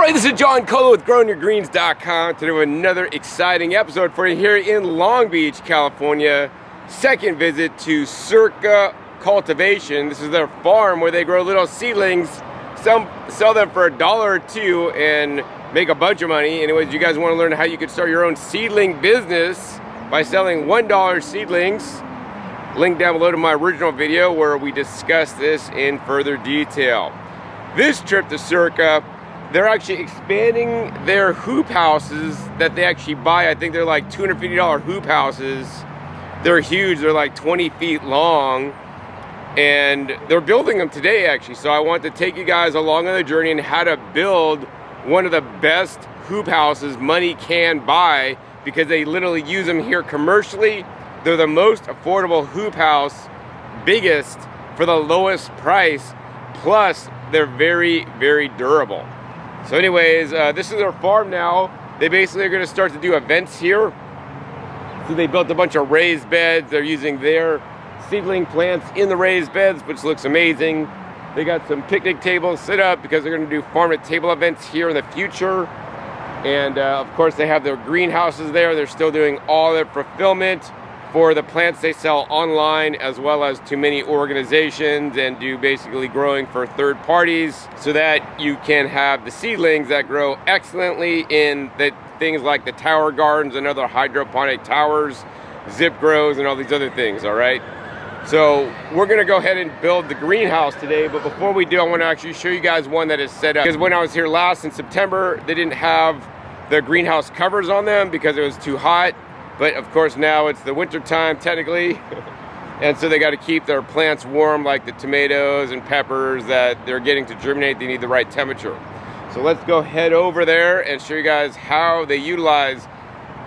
Alright, this is John Colo with GrowingYourGreens.com. Today we have another exciting episode for you here in Long Beach, California. Second visit to Circa Cultivation. This is their farm where they grow little seedlings, sell them for $1 or $2 and make a bunch of money. Anyways, you guys want to learn how you can start your own seedling business by selling $1 seedlings. Link down below to my original video where we discuss this in further detail. This trip to Circa, they're actually expanding their hoop houses that they actually buy. I think they're like $250 hoop houses. They're huge, they're like 20 feet long. And they're building them today actually. So I want to take you guys along on the journey on how to build one of the best hoop houses money can buy, because they literally use them here commercially. They're the most affordable hoop house, biggest for the lowest price, plus they're very, very durable. So anyways, this is their farm now. They basically are gonna start to do events here. So they built a bunch of raised beds. They're using their seedling plants in the raised beds, which looks amazing. They got some picnic tables set up because they're gonna do farm-to-table events here in the future. And of course they have their greenhouses there. They're still doing all their fulfillment for the plants they sell online, as well as to many organizations, and do basically growing for third parties, so that you can have the seedlings that grow excellently in the things like the tower gardens and other hydroponic towers, zip grows, and all these other things. All right, so we're gonna go ahead and build the greenhouse today, but before we do, I want to actually show you guys one that is set up, because when I was here last in September, they didn't have the greenhouse covers on them because it was too hot. But of course now it's the winter time technically, and so they got to keep their plants warm, like the tomatoes and peppers that they're getting to germinate. They need the right temperature. So let's go head over there and show you guys how they utilize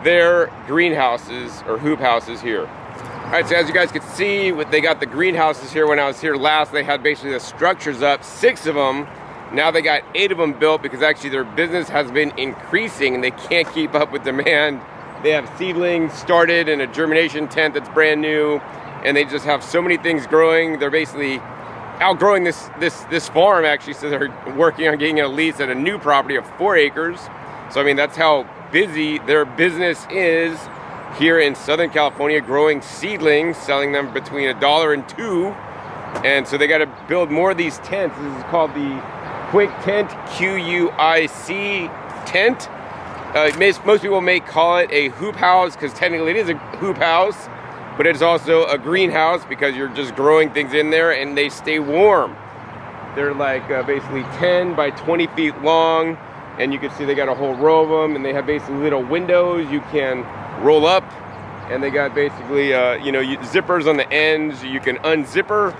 their greenhouses or hoop houses here. All right, so as you guys can see, they got the greenhouses here. When I was here last, they had basically the structures up, 6 of them. Now they got 8 of them built, because actually their business has been increasing and they can't keep up with demand. They have seedlings started in a germination tent that's brand new, and they just have so many things growing. They're basically outgrowing this farm actually, so they're working on getting a lease at a new property of 4 acres. So I mean, that's how busy their business is here in Southern California, growing seedlings, selling them between $1 and $2. And so they got to build more of these tents. This is called the Quictent, Q-U-I-C tent. Most people may call it a hoop house, because technically it is a hoop house, but it's also a greenhouse because you're just growing things in there and they stay warm. They're like basically 10 by 20 feet long, and you can see they got a whole row of them, and they have basically little windows you can roll up, and they got basically zippers on the ends you can unzipper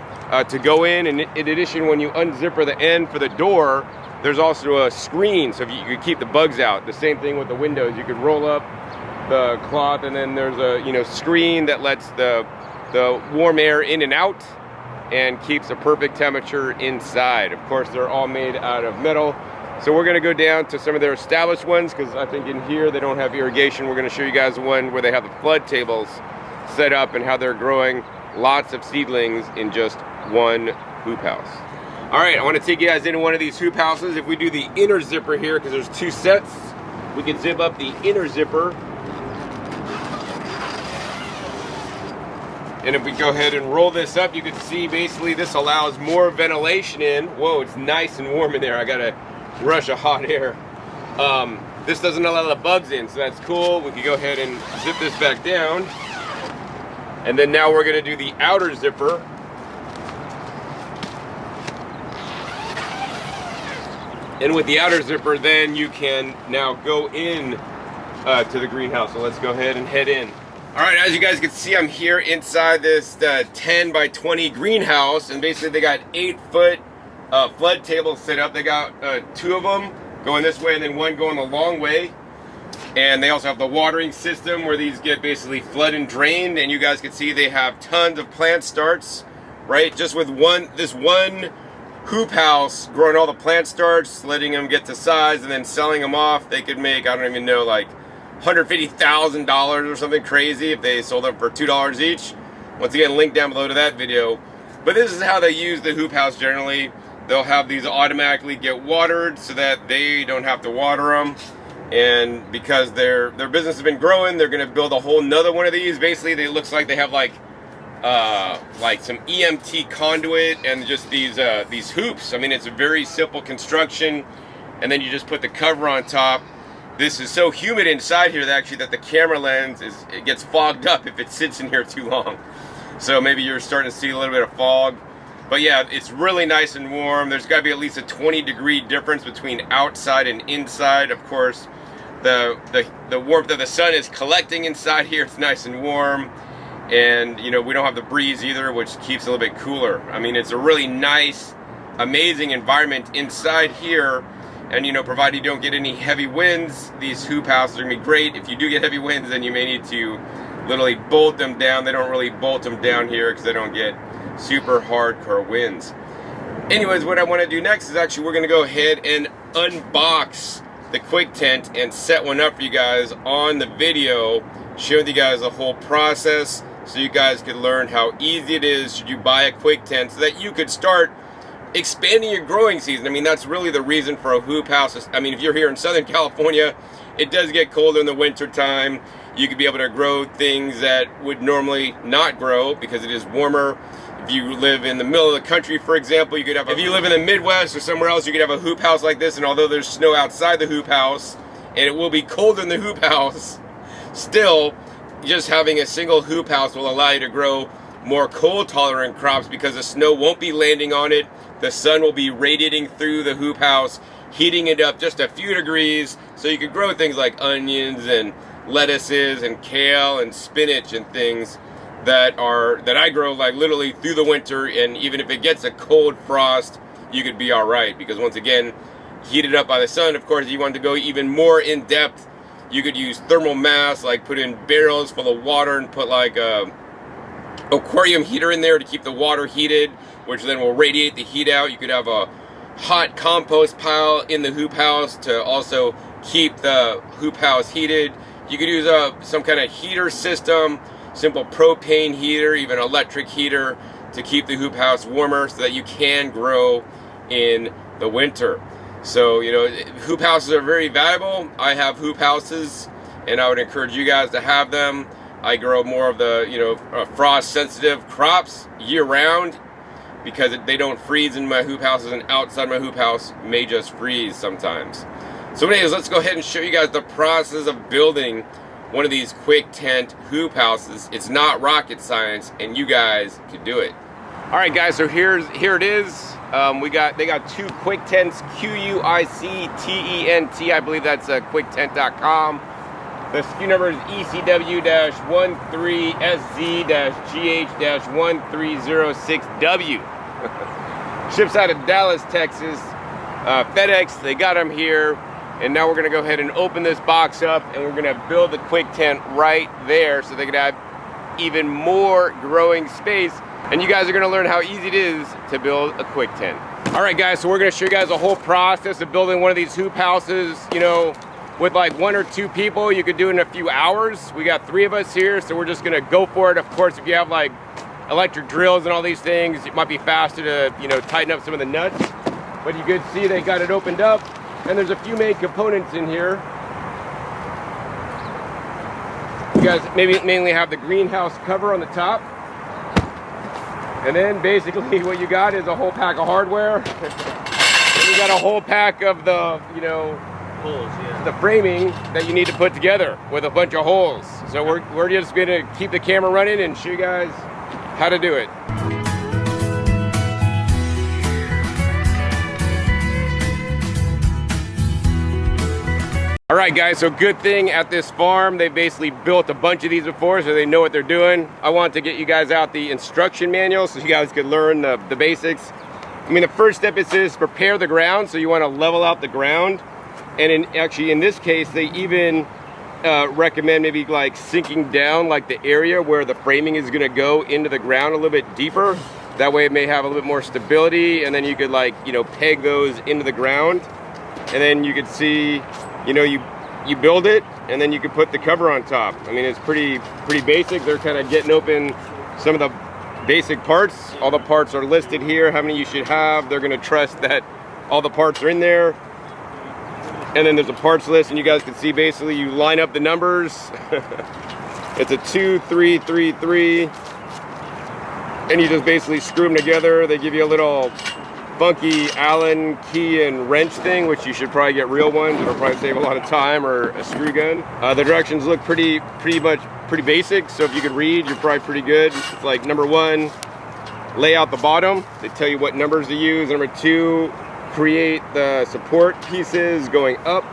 to go in. And in addition, when you unzipper the end for the door, there's also a screen, so if you could keep the bugs out. The same thing with the windows. You could roll up the cloth, and then there's a screen that lets the warm air in and out and keeps a perfect temperature inside. Of course, they're all made out of metal. So we're gonna go down to some of their established ones, because I think in here they don't have irrigation. We're gonna show you guys one where they have the flood tables set up and how they're growing lots of seedlings in just one hoop house. All right, I want to take you guys into one of these hoop houses. If we do the inner zipper here, because there's 2 sets, we can zip up the inner zipper. And if we go ahead and roll this up, you can see basically this allows more ventilation in. Whoa, it's nice and warm in there. I got a rush of hot air. This doesn't allow the bugs in, so that's cool. We can go ahead and zip this back down. And then now we're gonna do the outer zipper. And with the outer zipper, then you can now go in to the greenhouse. So let's go ahead and head in. All right, as you guys can see, I'm here inside this 10 by 20 greenhouse, and basically they got 8-foot flood tables set up. They got 2 of them going this way and then 1 going the long way. And they also have the watering system where these get basically flood and drained. And you guys can see they have tons of plant starts, right? Just with this one hoop house, growing all the plant starts, letting them get to size, and then selling them off. They could make, I don't even know, like $150,000 or something crazy if they sold them for $2 each. Once again, link down below to that video. But this is how they use the hoop house generally. they'll have these automatically get watered so that they don't have to water them. And because their business has been growing, they're going to build a whole nother one of these. Basically, it looks like they have like some EMT conduit and just these hoops. I mean, it's a very simple construction, and then you just put the cover on top. This is so humid inside here that the camera lens it gets fogged up if it sits in here too long. So maybe you're starting to see a little bit of fog. But yeah, it's really nice and warm. There's got to be at least a 20-degree difference between outside and inside. Of course, the warmth of the sun is collecting inside here. It's nice and warm. And, you know, we don't have the breeze either, which keeps it a little bit cooler. I mean, it's a really nice, amazing environment inside here. And, you know, provided you don't get any heavy winds, these hoop houses are going to be great. If you do get heavy winds, then you may need to literally bolt them down. They don't really bolt them down here because they don't get super hardcore winds. Anyways, what I want to do next is actually we're going to go ahead and unbox the Quictent and set one up for you guys on the video, showing you guys the whole process so you guys can learn how easy it is should you buy a Quictent so that you could start expanding your growing season. I mean, that's really the reason for a hoop house. I mean, if you're here in Southern California, it does get colder in the winter time. You could be able to grow things that would normally not grow because it is warmer. If you live in the middle of the country, for example, you could have, if you live in the Midwest or somewhere else, you could have a hoop house like this, and although there's snow outside the hoop house, and it will be colder in the hoop house, still, just having a single hoop house will allow you to grow more cold tolerant crops because the snow won't be landing on it. The sun will be radiating through the hoop house, heating it up just a few degrees, so you could grow things like onions and lettuces and kale and spinach and things that I grow like literally through the winter. And even if it gets a cold frost, you could be all right, because once again, heated up by the sun. Of course, if you want to go even more in depth, you could use thermal mass, like put in barrels full of water and put like a aquarium heater in there to keep the water heated, which then will radiate the heat out. You could have a hot compost pile in the hoop house to also keep the hoop house heated. You could use some kind of heater system, simple propane heater, even electric heater, to keep the hoop house warmer so that you can grow in the winter. So, you know, hoop houses are very valuable. I have hoop houses, and I would encourage you guys to have them. I grow more of the, you know, frost-sensitive crops year-round because they don't freeze in my hoop houses, and outside my hoop house may just freeze sometimes. So anyways, let's go ahead and show you guys the process of building one of these Quictent hoop houses. It's not rocket science, and you guys can do it. All right, guys, so here it is. They got two Quictents, Quictent. I believe that's quictent.com. The SKU number is ECW-13SZ-GH-1306W. Ships out of Dallas, Texas. FedEx, they got them here. And now we're going to go ahead and open this box up, and we're going to build the Quictent right there so they can have even more growing space. And you guys are going to learn how easy it is to build a Quictent. All right, guys, so we're going to show you guys the whole process of building one of these hoop houses. You know, with like 1 or 2 people, you could do it in a few hours. We got 3 of us here, so we're just going to go for it. Of course, if you have like electric drills and all these things, it might be faster to, you know, tighten up some of the nuts. But you could see they got it opened up. And there's a few main components in here. You guys mainly have the greenhouse cover on the top. And then basically what you got is a whole pack of hardware. And you got a whole pack of the, you know, holes, yeah, the framing that you need to put together with a bunch of holes. So we're just gonna keep the camera running and show you guys how to do it. All right, guys, so good thing at this farm, they basically built a bunch of these before, so they know what they're doing. I want to get you guys out the instruction manual so you guys could learn the basics. I mean, the first step is prepare the ground, so you want to level out the ground. And actually, in this case, they even recommend maybe like sinking down like the area where the framing is going to go into the ground a little bit deeper. That way it may have a little bit more stability, and then you could, like, you know, peg those into the ground. And then you could see, you know, you build it, and then you can put the cover on top. I mean, it's pretty basic. They're kind of getting open some of the basic parts. All the parts are listed here, how many you should have. They're gonna trust that all the parts are in there. And then there's a parts list, and you guys can see basically you line up the numbers. It's a 2, 3, 3, 3. And you just basically screw them together. They give you a little funky Allen key and wrench thing, which you should probably get real ones. It'll probably save a lot of time, or a screw gun. The directions look pretty basic, so if you could read, you're probably pretty good. It's like number 1, lay out the bottom. They tell you what numbers to use. Number 2, create the support pieces going up.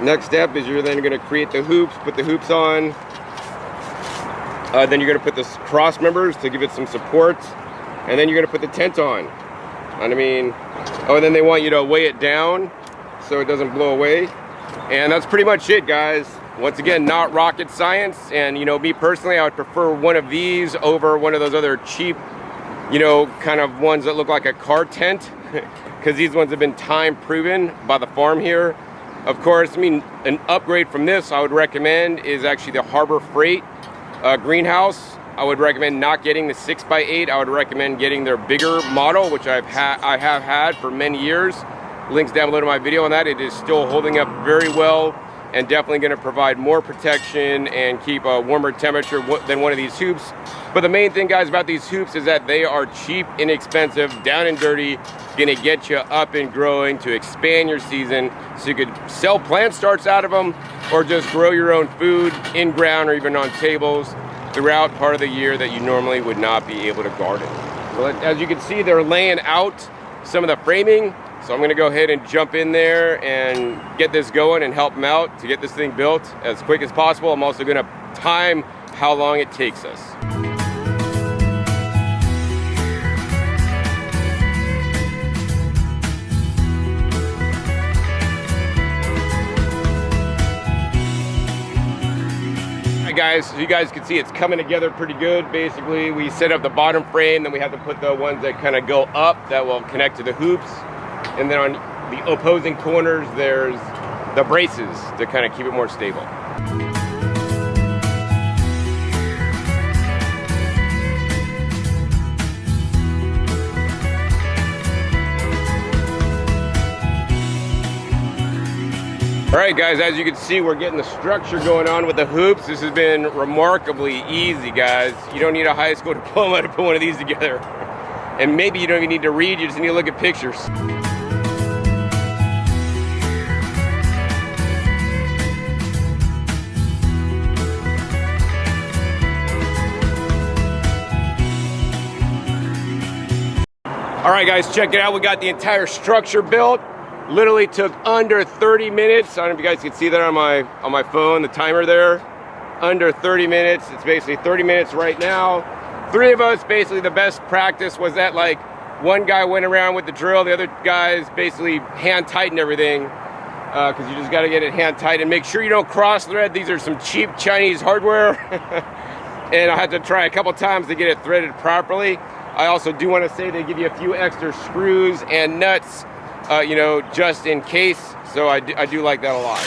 Next step is you're then going to create the hoops, put the hoops on. Then you're going to put the cross members to give it some support, and then you're going to put the tent on. And then they want you to weigh it down so it doesn't blow away. And that's pretty much it, guys. Once again, not rocket science. And me personally, I would prefer one of these over one of those other cheap, kind of ones that look like a car tent, because these ones have been time proven by the farm here. Of course, an upgrade from this I would recommend is actually the Harbor Freight greenhouse. I would recommend not getting the 6x8. I would recommend getting their bigger model, which I have had for many years. Links down below to my video on that. It is still holding up very well, and definitely going to provide more protection and keep a warmer temperature than one of these hoops. But the main thing, guys, about these hoops is that they are cheap, inexpensive, down and dirty, going to get you up and growing to expand your season, so you could sell plant starts out of them, or just grow your own food in ground or even on tables throughout part of the year that you normally would not be able to garden. Well, as you can see, they're laying out some of the framing. So I'm gonna go ahead and jump in there and get this going and help them out to get this thing built as quick as possible. I'm also gonna time how long it takes us. Guys, so you guys can see it's coming together pretty good. Basically, we set up the bottom frame, then we have to put the ones that kind of go up that will connect to the hoops, and then on the opposing corners there's the braces to kind of keep it more stable. All right, guys, as you can see, we're getting the structure going on with the hoops. This has been remarkably easy, guys. You don't need a high school diploma to put one of these together. And maybe you don't even need to read, you just need to look at pictures. All right, guys, check it out. We got the entire structure built. Literally took under 30 minutes. I don't know if you guys can see that on my phone, the timer there. Under 30 minutes. It's basically 30 minutes right now. 3 of us, basically the best practice was that like one guy went around with the drill, the other guys basically hand tightened everything, because you just got to get it hand tight and make sure you don't cross thread. These are some cheap Chinese hardware. And I had to try a couple times to get it threaded properly. I also do want to say they give you a few extra screws and nuts, just in case. So I do like that a lot.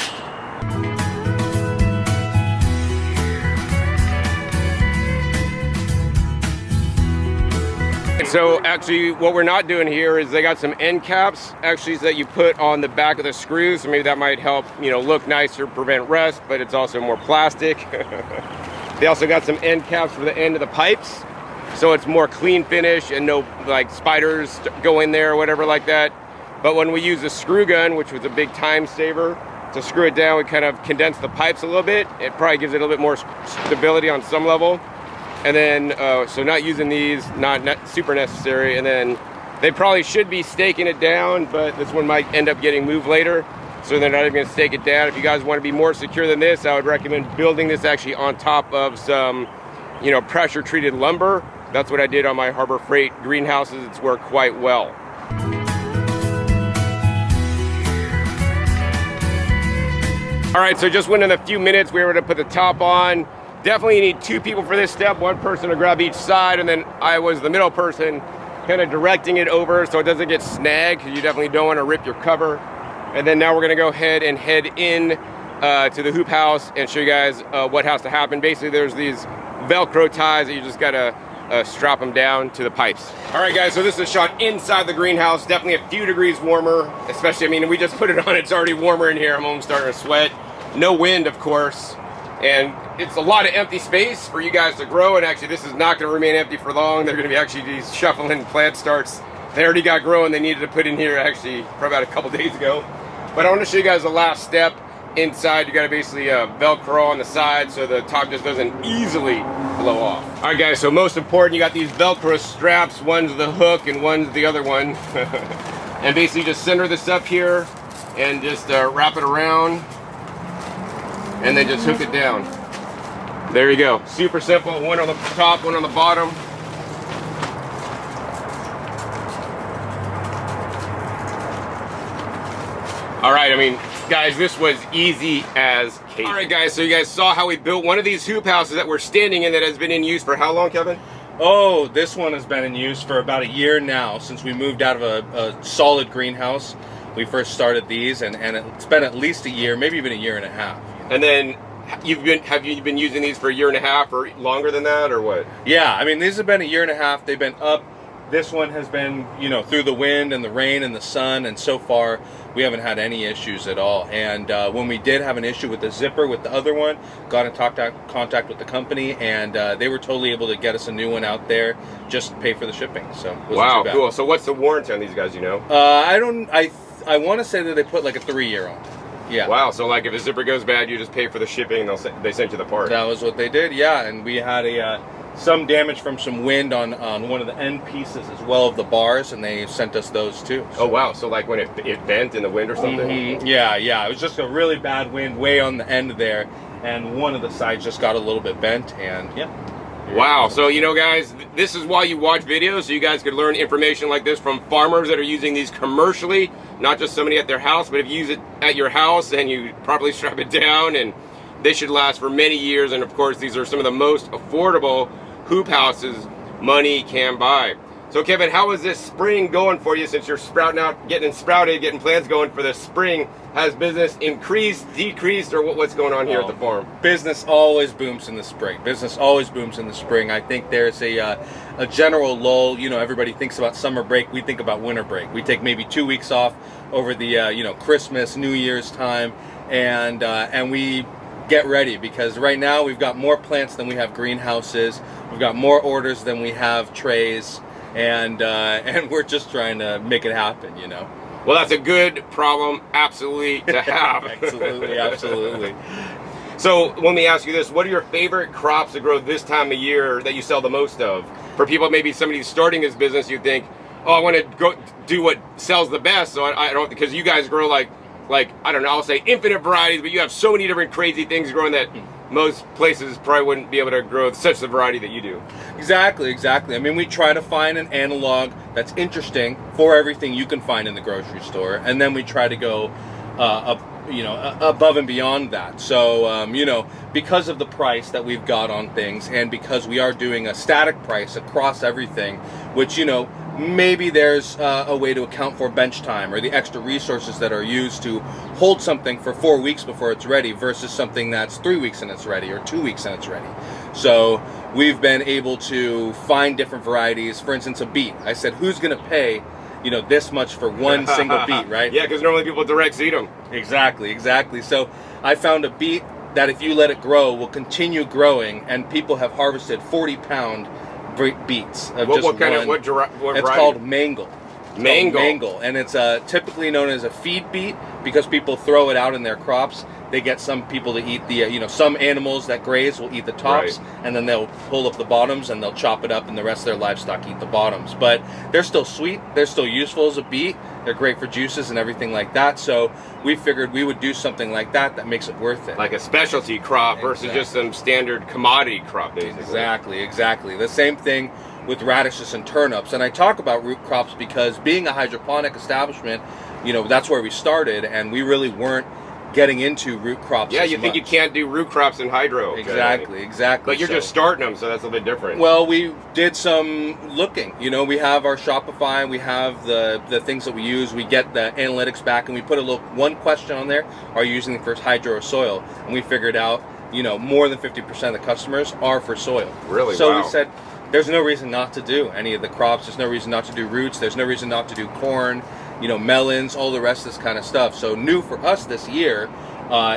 So actually what we're not doing here is they got some end caps actually that you put on the back of the screws. So maybe that might help, look nicer, prevent rust, but it's also more plastic. They also got some end caps for the end of the pipes, so it's more clean finish and no like spiders go in there or whatever like that. But when we use a screw gun, which was a big time saver, to screw it down, we kind of condense the pipes a little bit. It probably gives it a little bit more stability on some level. And then, so not using these, not super necessary. And then they probably should be staking it down, but this one might end up getting moved later. So they're not even gonna stake it down. If you guys wanna be more secure than this, I would recommend building this actually on top of some, pressure treated lumber. That's what I did on my Harbor Freight greenhouses. It's worked quite well. All right, so just within a few minutes, we were able to put the top on. Definitely you need 2 people for this step, 1 person to grab each side, and then I was the middle person kind of directing it over so it doesn't get snagged, because you definitely don't want to rip your cover. And then now we're gonna go ahead and head in to the hoop house and show you guys what has to happen. Basically, there's these Velcro ties that you just gotta strap them down to the pipes. All right, guys, so this is a shot inside the greenhouse. Definitely a few degrees warmer, especially, I mean, we just put it on, it's already warmer in here. I'm almost starting to sweat. No wind, of course. And it's a lot of empty space for you guys to grow, and actually this is not going to remain empty for long. They're going to be actually these shuffling plant starts they already got growing they needed to put in here actually probably about a couple days ago. But I want to show you guys the last step. Inside you got to basically Velcro on the side so the top just doesn't easily blow off. All right, guys, so most important, you got these Velcro straps. One's the hook and one's the other one. And basically just center this up here and just wrap it around and then just hook it down. There you go. Super simple. One on the top, one on the bottom. All right, I mean, guys, this was easy as cake. All right, guys, so you guys saw how we built one of these hoop houses that we're standing in that has been in use for how long, Kevin? Oh, this one has been in use for about a year now, since we moved out of a solid greenhouse. We first started these, and it's been at least a year, maybe even a year and a half. And then have you been using these for a year and a half or longer than that, or what? Yeah, I mean, these have been a year and a half. They've been up. This one has been, you know, through the wind and the rain and the sun, and so far we haven't had any issues at all. And when we did have an issue with the zipper with the other one, got in contact with the company, and they were totally able to get us a new one out there, just pay for the shipping. So it wasn't wow, too bad. Cool. So what's the warranty on these guys? You know? I want to say that they put like a 3-year on. Yeah. Wow. So like if a zipper goes bad, you just pay for the shipping, and they send you the part. That was what they did. Yeah, and we had some damage from some wind on one of the end pieces as well of the bars, and they sent us those too. So. Oh wow, so like when it bent in the wind or something? Mm-hmm. Yeah, it was just a really bad wind way on the end there, and one of the sides just got a little bit bent, and yeah. Wow, so you know guys, this is why you watch videos, so you guys could learn information like this from farmers that are using these commercially, not just somebody at their house, but if you use it at your house and you properly strap it down, and they should last for many years, and of course these are some of the most affordable hoop houses money can buy. So Kevin, how is this spring going for you since you're sprouting out, getting plants going for the spring? Has business increased, decreased, or what's going on here at the farm? Business always booms in the spring. Business always booms in the spring. I think there's a general lull. You know, everybody thinks about summer break. We think about winter break. We take maybe 2 weeks off over the Christmas, New Year's time, and we get ready, because right now we've got more plants than we have greenhouses. We've got more orders than we have trays, and we're just trying to make it happen, you know. Well, that's a good problem, absolutely, to have. Absolutely. So let me ask you this: what are your favorite crops to grow this time of year that you sell the most of? For people, maybe somebody starting this business, you think, oh, I want to go do what sells the best. So I don't, because you guys grow like I don't know, I'll say infinite varieties, but you have so many different crazy things growing that most places probably wouldn't be able to grow such a variety that you do. Exactly. I mean, we try to find an analog that's interesting for everything you can find in the grocery store, and then we try to go above and beyond that. So, because of the price that we've got on things, and because we are doing a static price across everything, which, maybe there's a way to account for bench time or the extra resources that are used to hold something for 4 weeks before it's ready versus something that's 3 weeks and it's ready, or 2 weeks and it's ready. So we've been able to find different varieties. For instance, a beet. I said, who's going to pay this much for one single beet, right? Yeah, because normally people direct seed them. Exactly. So I found a beet that if you let it grow will continue growing, and people have harvested 40-pound beets of what It's variety? called mangle. Mangle. And it's typically known as a feed beet because people throw it out in their crops. They get some people to eat the, some animals that graze will eat the tops, right, and then they'll pull up the bottoms and they'll chop it up, and the rest of their livestock eat the bottoms. But they're still sweet. They're still useful as a beet. They're great for juices and everything like that. So we figured we would do something like that makes it worth it. Like a specialty crop versus just some standard commodity crop, basically. Exactly. The same thing with radishes and turnips. And I talk about root crops because being a hydroponic establishment, that's where we started, and we really weren't getting into root crops. Yeah, you think you can't do root crops in hydro. Exactly. But you're just starting them, so that's a bit different. Well, we did some looking. We have our Shopify, we have the things that we use. We get the analytics back, and we put one question on there: are you using it for hydro or soil? And we figured out, more than 50% of the customers are for soil. Really? So wow. we said, there's no reason not to do any of the crops. There's no reason not to do roots. There's no reason not to do corn, you know, melons, all the rest of this kind of stuff. So new for us this year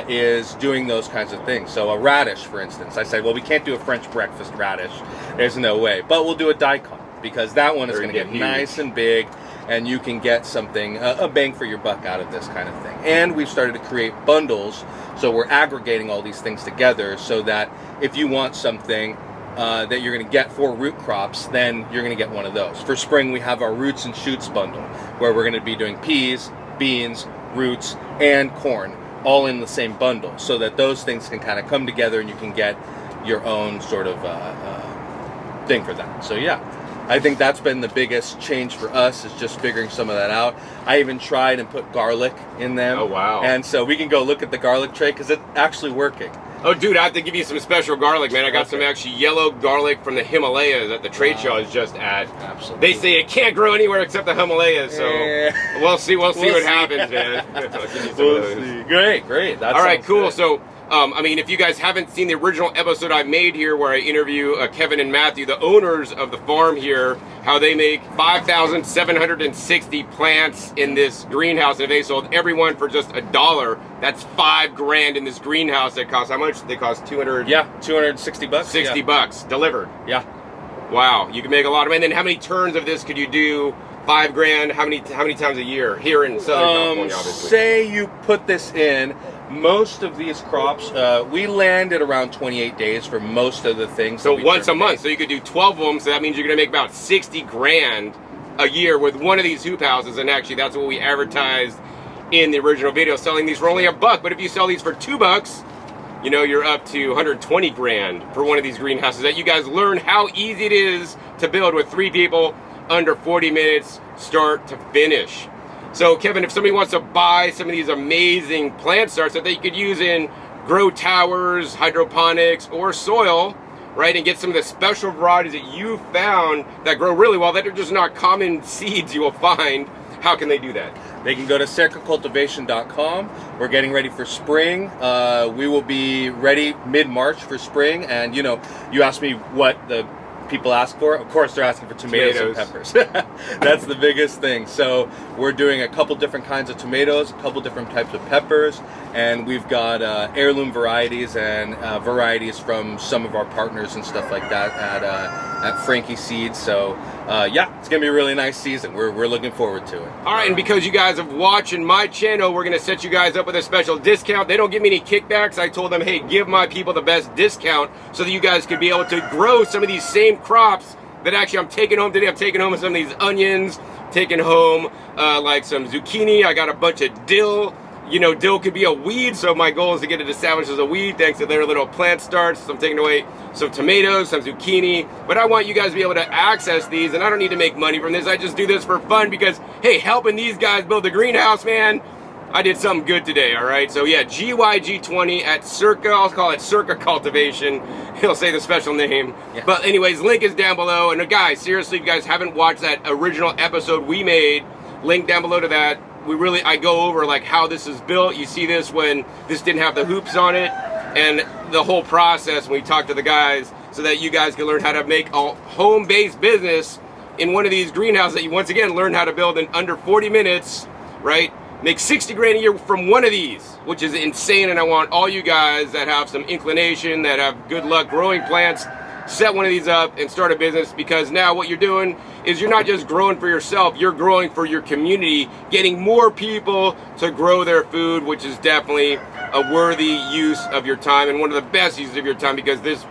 is doing those kinds of things. So a radish, for instance, I say, well, we can't do a French breakfast radish. There's no way. But we'll do a daikon, because that one is going to get nice and big, and you can get something, a bang for your buck out of this kind of thing. And we've started to create bundles, so we're aggregating all these things together so that if you want something that you're going to get for root crops, then you're going to get one of those. For spring, we have our roots and shoots bundle, where we're going to be doing peas, beans, roots, and corn, all in the same bundle, so that those things can kind of come together and you can get your own sort of thing for that. So yeah, I think that's been the biggest change for us, is just figuring some of that out. I even tried and put garlic in them. Oh, wow. And so we can go look at the garlic tray, because it's actually working. Oh, dude, I have to give you some special garlic, man. I got some actually yellow garlic from the Himalayas that the trade show is just at. Absolutely. They say it can't grow anywhere except the Himalayas, so we'll see what happens, man. We'll see. Great. That's all right, cool. Good. So, I mean, if you guys haven't seen the original episode I made here where I interview Kevin and Matthew, the owners of the farm here, how they make 5,760 plants in this greenhouse, and they sold everyone for just $1. That's $5,000 in this greenhouse that costs, how much? They cost 200. Yeah, $260. 60 bucks delivered. Yeah. Wow, you can make a lot of money. And then how many turns of this could you do? $5,000. How many times a year here in Southern California? Obviously. Say you put this in. Most of these crops, we land at around 28 days for most of the things. So once a month. So you could do 12 of them. So that means you're going to make about $60,000 a year with one of these hoop houses. And actually, that's what we advertised in the original video, selling these for only $1. But if you sell these for $2, you know, you're up to $120,000 for one of these greenhouses. That you guys learn how easy it is to build with 3 people under 40 minutes, start to finish. So Kevin, if somebody wants to buy some of these amazing plant starts that they could use in grow towers, hydroponics, or soil, right, and get some of the special varieties that you found that grow really well, that are just not common seeds you will find, how can they do that? They can go to circacultivation.com. We're getting ready for spring. We will be ready mid-March for spring. And, you know, you asked me what the people ask for. Of course, they're asking for tomatoes. And peppers. That's the biggest thing. So we're doing a couple different kinds of tomatoes, a couple different types of peppers, and we've got heirloom varieties and varieties from some of our partners and stuff like that at Frankie Seeds. So yeah, it's gonna be a really nice season. We're looking forward to it. All right, and because you guys have watched my channel, we're gonna set you guys up with a special discount. They don't give me any kickbacks. I told them, hey, give my people the best discount so that you guys could be able to grow some of these same crops that actually I'm taking home today. I'm taking home some of these onions, taking home like some zucchini. I got a bunch of dill. You know, dill could be a weed, so my goal is to get it established as a weed thanks to their little plant starts. So I'm taking away some tomatoes, some zucchini, but I want you guys to be able to access these, and I don't need to make money from this. I just do this for fun because, hey, helping these guys build the greenhouse, man, I did something good today, all right? So yeah, GYG20 at Circa, I'll call it Circa Cultivation. He'll say the special name. Yeah. But anyways, link is down below. And guys, seriously, if you guys haven't watched that original episode we made, link down below to that. I go over like how this is built. You see this when this didn't have the hoops on it, and the whole process when we talk to the guys, so that you guys can learn how to make a home-based business in one of these greenhouses that you once again learn how to build in under 40 minutes, right? Make 60 grand a year from one of these, which is insane. And I want all you guys that have some inclination, that have good luck growing plants, set one of these up and start a business, because now what you're doing is you're not just growing for yourself, you're growing for your community, getting more people to grow their food, which is definitely a worthy use of your time and one of the best uses of your time, because this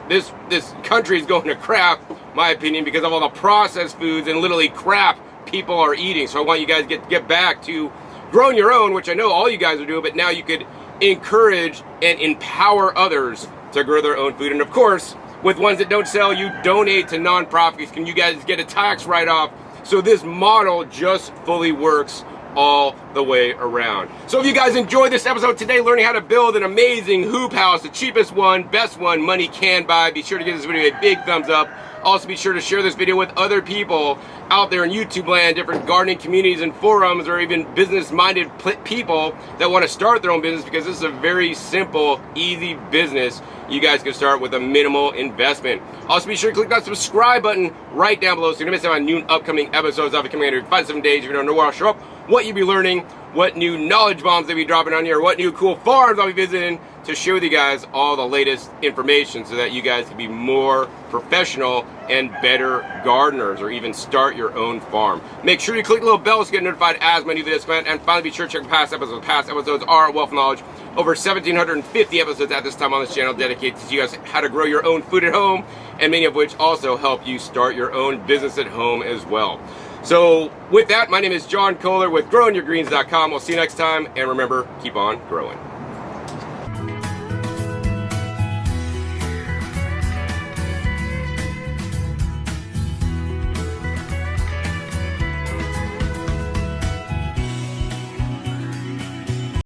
country is going to crap, my opinion, because of all the processed foods and literally crap people are eating. So I want you guys to get back to growing your own, which I know all you guys are doing, but now you could encourage and empower others to grow their own food. And of course, with ones that don't sell, you donate to nonprofits. Can you guys get a tax write-off? So this model just fully works all the way around. So if you guys enjoyed this episode today, learning how to build an amazing hoop house, the cheapest one, best one money can buy, be sure to give this video a big thumbs up. Also, be sure to share this video with other people out there in YouTube land, different gardening communities and forums, or even business-minded people that want to start their own business, because this is a very simple, easy business you guys can start with a minimal investment. Also, be sure to click that subscribe button right down below so you don't miss out on new upcoming episodes. I'll be coming every 5 to 7 days. If you don't know where I'll show up, what you'll be learning, what new knowledge bombs they'll be dropping on here, what new cool farms I'll be visiting, to share with you guys all the latest information so that you guys can be more professional and better gardeners, or even start your own farm. Make sure you click the little bell to get notified as my new videos come out. And finally, be sure to check past episodes. Past episodes are a wealth of knowledge. Over 1,750 episodes at this time on this channel dedicated to you guys how to grow your own food at home, and many of which also help you start your own business at home as well. So with that, my name is John Kohler with growingyourgreens.com. We'll see you next time, and remember, keep on growing.